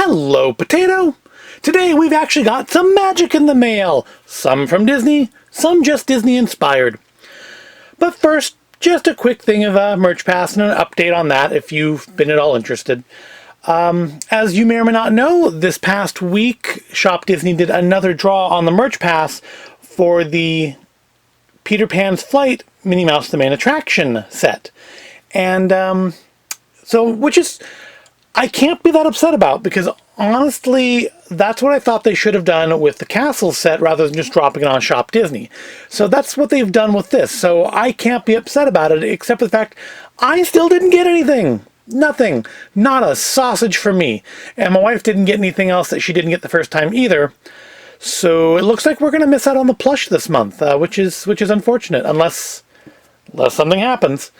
Hello, Potato! Today we've actually got some magic in the mail. Some from Disney, some just Disney-inspired. But first, just a quick thing of Merch Pass and an update on that if you've been at all interested. As you may or may not know, this past week, Shop Disney did another draw on the Merch Pass for the Peter Pan's Flight Minnie Mouse the Main Attraction set. And which is, I can't be that upset about, because honestly, that's what I thought they should have done with the Castle set rather than just dropping it on Shop Disney. So that's what they've done with this. So I can't be upset about it, except for the fact I still didn't get anything. Nothing. Not a sausage for me. And my wife didn't get anything else that she didn't get the first time either. So it looks like we're going to miss out on the plush this month, which is unfortunate, unless something happens.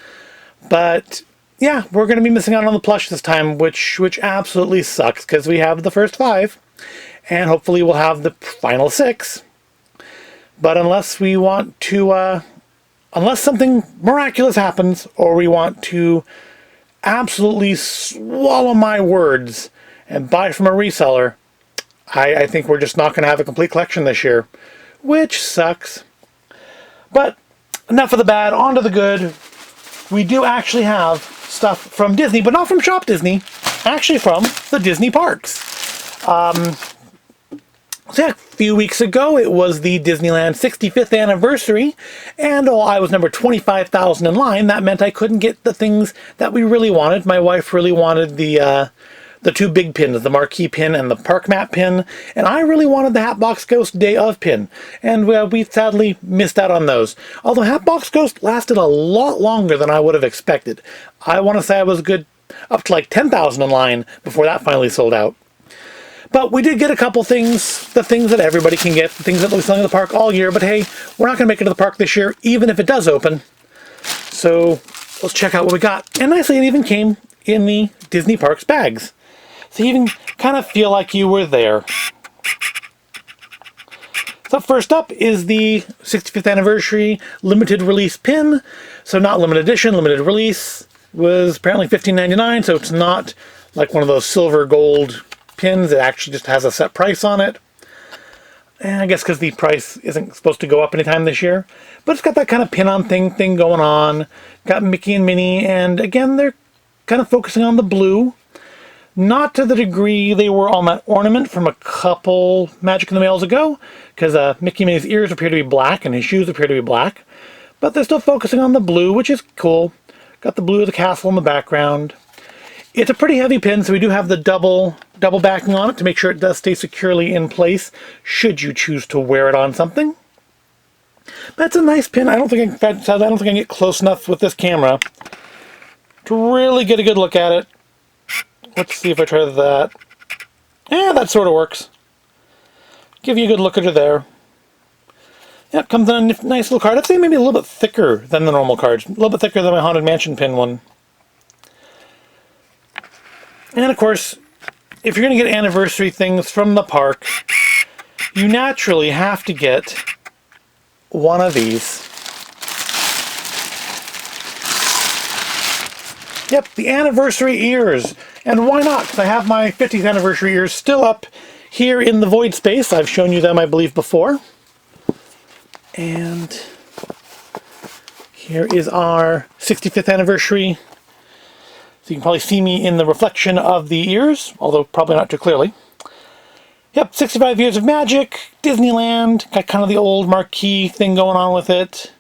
But yeah, we're going to be missing out on the plush this time, which absolutely sucks, because we have the first 5, and hopefully we'll have the final 6. But unless we want to, unless something miraculous happens, or we want to absolutely swallow my words and buy from a reseller, I think we're just not going to have a complete collection this year, which sucks. But enough of the bad, on to the good. We do actually have stuff from Disney, but not from Shop Disney, actually from the Disney parks. So yeah, a few weeks ago, it was the Disneyland 65th anniversary, and I was number 25,000 in line. That meant I couldn't get the things that we really wanted. My wife really wanted the 2 big pins, the marquee pin and the park map pin, and I really wanted the Hatbox Ghost Day of pin, and we sadly missed out on those. Although Hatbox Ghost lasted a lot longer than I would have expected. I want to say I was good up to like 10,000 in line before that finally sold out. But we did get a couple things, the things that everybody can get, the things that we're selling at the park all year, but hey, we're not going to make it to the park this year, even if it does open. So let's check out what we got. And nicely, it even came in the Disney Parks bags. So you even kind of feel like you were there. So first up is the 65th anniversary limited release pin. So not limited edition, limited release. Was apparently $15.99, so it's not like one of those silver gold pins. It actually just has a set price on it. And I guess because the price isn't supposed to go up anytime this year. But it's got that kind of pin-on thing going on. Got Mickey and Minnie, and again, they're kind of focusing on the blue. Not to the degree they were on that ornament from a couple Magic in the Mails ago, because Mickey and Minnie's ears appear to be black and his shoes appear to be black. But they're still focusing on the blue, which is cool. Got the blue of the castle in the background. It's a pretty heavy pin, so we do have the double backing on it to make sure it does stay securely in place, should you choose to wear it on something. That's a nice pin. I don't think I can get close enough with this camera to really get a good look at it. Let's see if I try that. Yeah, that sort of works. Give you a good look at her there. Yep, comes in a nice little card. I'd say maybe a little bit thicker than the normal cards. A little bit thicker than my Haunted Mansion pin one. And of course, if you're going to get anniversary things from the park, you naturally have to get one of these. Yep, the anniversary ears. And why not? Because I have my 50th anniversary ears still up here in the void space. I've shown you them, I believe, before. And here is our 65th anniversary. So you can probably see me in the reflection of the ears, although probably not too clearly. Yep, 65 years of magic, Disneyland, got kind of the old marquee thing going on with it.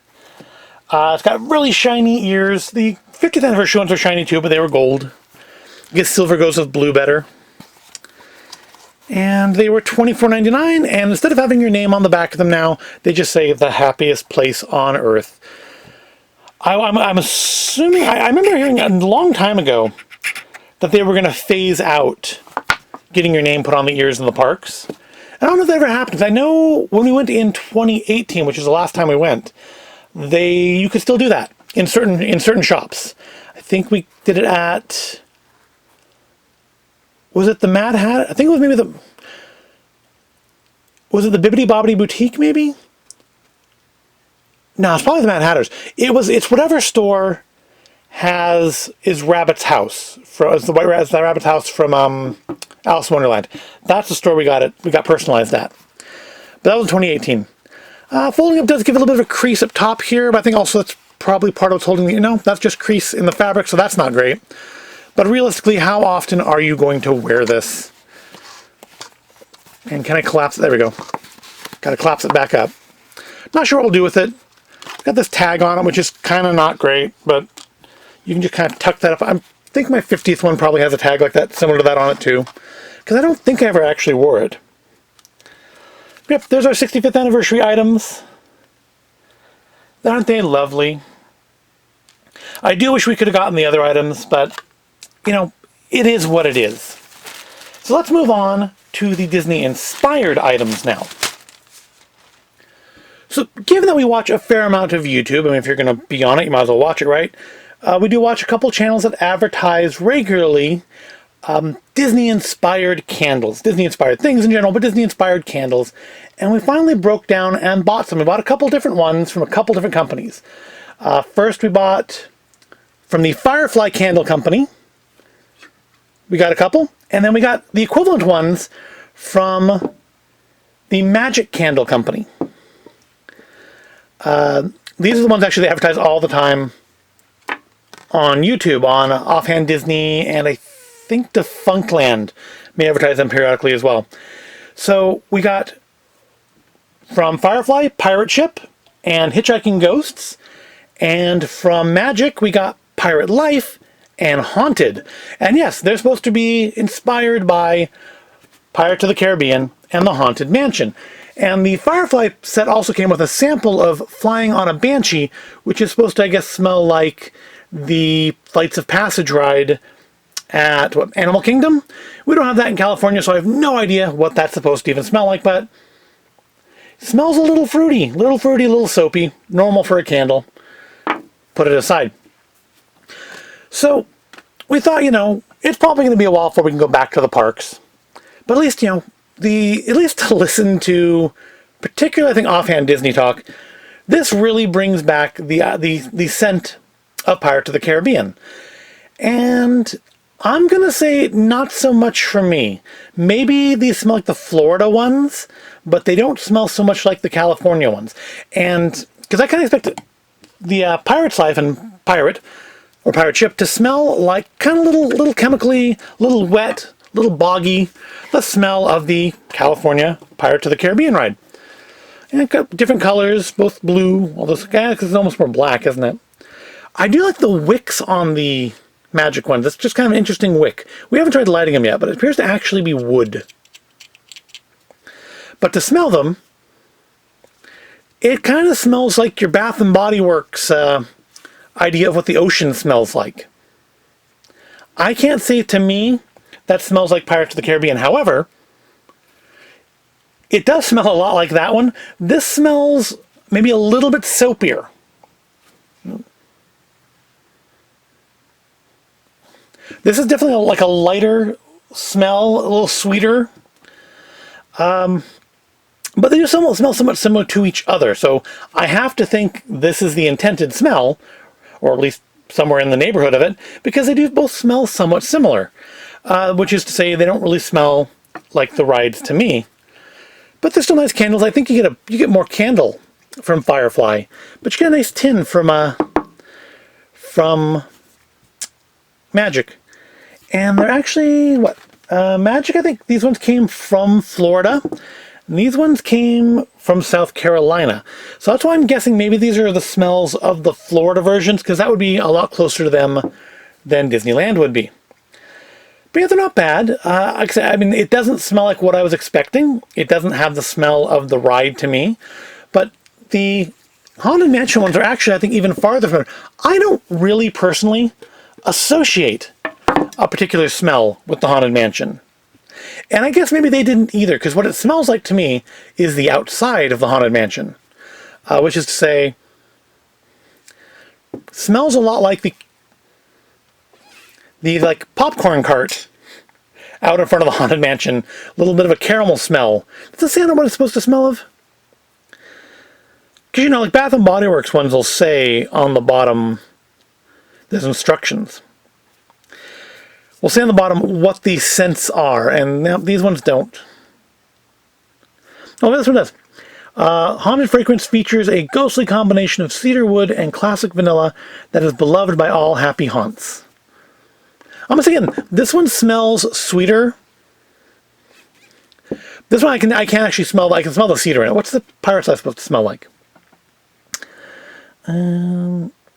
It's got really shiny ears. The 50th anniversary ones were shiny too, but they were gold. I guess silver goes with blue better. And they were $24.99, and instead of having your name on the back of them now, they just say the happiest place on earth. I'm assuming, I remember hearing a long time ago that they were going to phase out getting your name put on the ears in the parks. I don't know if that ever happens. I know when we went in 2018, which is the last time we went, you could still do that in certain shops. I think we did it at, was it the Mad Hat? I think it was maybe was it the Bibbidi Bobbidi Boutique maybe? No, it's probably the Mad Hatters. It's whatever store is Rabbit's house. It's the Rabbit's house from Alice in Wonderland. That's the store we got personalized at. But that was in 2018. Folding up does give a little bit of a crease up top here, but I think also that's probably part of what's holding the, that's just crease in the fabric, so that's not great. But realistically, how often are you going to wear this? And can I collapse it? There we go. Got to collapse it back up. Not sure what we'll do with it. Got this tag on it, which is kind of not great, but you can just kind of tuck that up. I think my 50th one probably has a tag like that, similar to that on it too, because I don't think I ever actually wore it. Yep, there's our 65th anniversary items. Aren't they lovely? I do wish we could have gotten the other items, but, it is what it is. So let's move on to the Disney-inspired items now. So, given that we watch a fair amount of YouTube, if you're going to be on it, you might as well watch it, right? We do watch a couple channels that advertise regularly Disney-inspired candles. Disney-inspired things in general, but Disney-inspired candles. And we finally broke down and bought some. We bought a couple different ones from a couple different companies. First, we bought from the Firefly Candle Company. We got a couple. And then we got the equivalent ones from the Magic Candle Company. These are the ones actually they advertise all the time on YouTube, on Offhand Disney, and I think Defunctland may advertise them periodically as well. So we got from Firefly, Pirate Ship and Hitchhiking Ghosts, and from Magic we got Pirate Life and Haunted. And yes, they're supposed to be inspired by Pirates of the Caribbean and the Haunted Mansion. And the Firefly set also came with a sample of Flying on a Banshee, which is supposed to, I guess, smell like the Flights of Passage ride at Animal Kingdom. We don't have that in California, so I have no idea what that's supposed to even smell like, but it smells a little fruity, a little soapy, normal for a candle. Put it aside. So we thought, it's probably going to be a while before we can go back to the parks. But at least, at least to listen to, particularly I think Offhand Disney Talk, this really brings back the scent of Pirates of the Caribbean. And I'm going to say not so much for me. Maybe these smell like the Florida ones, but they don't smell so much like the California ones. And because I kind of expect the Pirate's Life and Pirate Ship to smell like kind of little chemically, little wet, little boggy, the smell of the California Pirates of the Caribbean ride. And it's got different colors, both blue, although it's almost more black, isn't it? I do like the wicks on the Magic ones. It's just kind of an interesting wick. We haven't tried lighting them yet, but it appears to actually be wood. But to smell them, it kind of smells like your Bath and Body Works idea of what the ocean smells like. I can't say to me that smells like Pirates of the Caribbean. However, it does smell a lot like that one. This smells maybe a little bit soapier. This is definitely like a lighter smell, a little sweeter. But they do smell somewhat similar to each other. So I have to think this is the intended smell, or at least somewhere in the neighborhood of it, because they do both smell somewhat similar. Which is to say they don't really smell like the rides to me. But they're still nice candles. I think you get more candle from Firefly. But you get a nice tin from Magic. And they're actually, Magic, I think these ones came from Florida. And these ones came from South Carolina. So that's why I'm guessing maybe these are the smells of the Florida versions, because that would be a lot closer to them than Disneyland would be. But yeah, they're not bad. It doesn't smell like what I was expecting. It doesn't have the smell of the ride to me. But the Haunted Mansion ones are actually, I think, even farther from it. I don't really personally associate a particular smell with the Haunted Mansion. And I guess maybe they didn't either, because what it smells like to me is the outside of the Haunted Mansion. Which is to say, smells a lot like the popcorn cart out in front of the Haunted Mansion. A little bit of a caramel smell. Does it say what it's supposed to smell of? Because, like Bath and Body Works ones will say on the bottom, There's instructions. We'll say on the bottom what the scents are, and now these ones don't. Oh, this one does. Haunted fragrance features a ghostly combination of cedar wood and classic vanilla that is beloved by all happy haunts. I'm saying this one smells sweeter. This one I can actually smell. I can smell the cedar in it. What's the Pirate's Life supposed to smell like?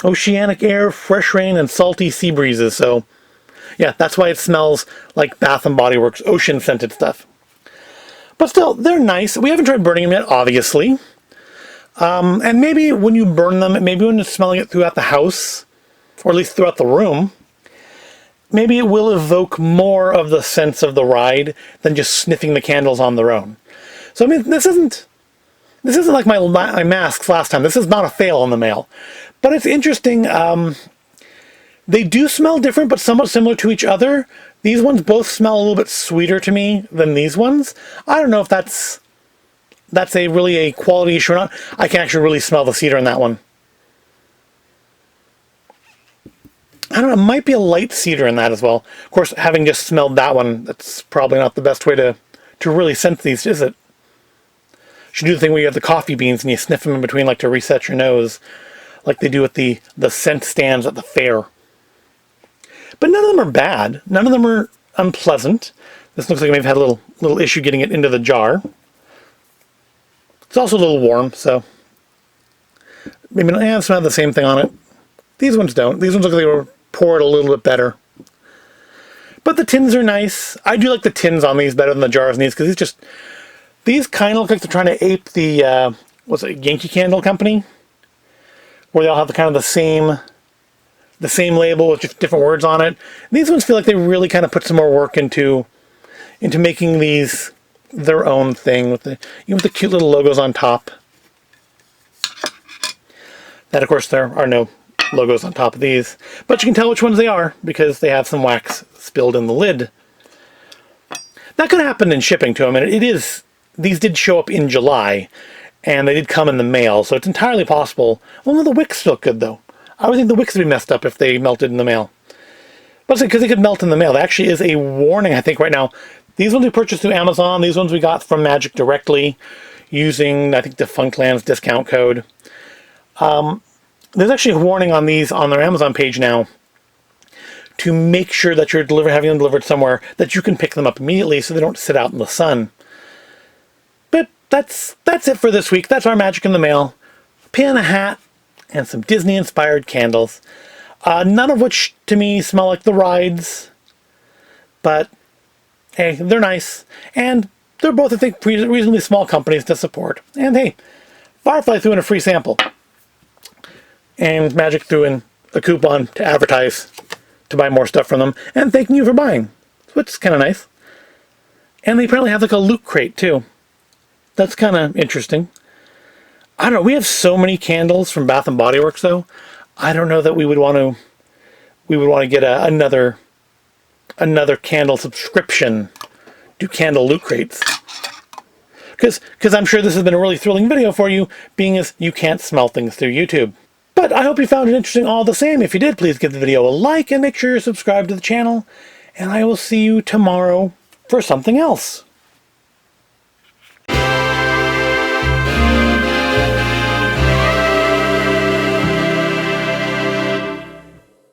Oceanic air, fresh rain, and salty sea breezes. So, yeah, that's why it smells like Bath and Body Works ocean scented stuff. But still, they're nice. We haven't tried burning them yet, obviously. And maybe when you burn them, maybe when you're smelling it throughout the house, or at least throughout the room, maybe it will evoke more of the sense of the ride than just sniffing the candles on their own. So, I mean, this isn't like my masks last time. This is not a fail in the mail. But it's interesting. They do smell different, but somewhat similar to each other. These ones both smell a little bit sweeter to me than these ones. I don't know if that's really a quality issue or not. I can actually really smell the cedar in that one. I don't know, it might be a light cedar in that as well. Of course, having just smelled that one, that's probably not the best way to really sense these, is it? You should do the thing where you have the coffee beans and you sniff them in between, like to reset your nose, like they do at the scent stands at the fair. But none of them are bad. None of them are unpleasant. This looks like I may have had a little issue getting it into the jar. It's also a little warm, so maybe not. Yeah, it's not the same thing on it. These ones don't. These ones look like they were poured a little bit better. But the tins are nice. I do like the tins on these better than the jars on these, because these kind of look like they're trying to ape the Yankee Candle Company, where they all have the kind of the same label with just different words on it. And these ones feel like they really kind of put some more work into making these their own thing with the cute little logos on top. That, of course, there are no logos on top of these, but you can tell which ones they are because they have some wax spilled in the lid. That could happen in shipping to them, and these did show up in July, and they did come in the mail, so it's entirely possible. Well, no, the wicks still good though. I would think the wicks would be messed up if they melted in the mail. But because they could melt in the mail, there actually is a warning, I think, right now. These ones we purchased through Amazon. These ones we got from Magic directly using, I think, Defunctland's discount code. There's actually a warning on these on their Amazon page now to make sure that you're having them delivered somewhere that you can pick them up immediately so they don't sit out in the sun. But that's it for this week. That's our Magic in the Mail. A pin, a hat, and some Disney-inspired candles. None of which, to me, smell like the rides. But, hey, they're nice. And they're both, I think, reasonably small companies to support. And, hey, Firefly threw in a free sample. And Magic threw in a coupon to advertise to buy more stuff from them. And thanking you for buying. Which is kind of nice. And they apparently have like a loot crate, too. That's kind of interesting. I don't know. We have so many candles from Bath and Body Works, though. I don't know that we would want to get another candle subscription to candle loot crates. Because I'm sure this has been a really thrilling video for you, being as you can't smell things through YouTube. But I hope you found it interesting all the same. If you did, please give the video a like and make sure you're subscribed to the channel. And I will see you tomorrow for something else.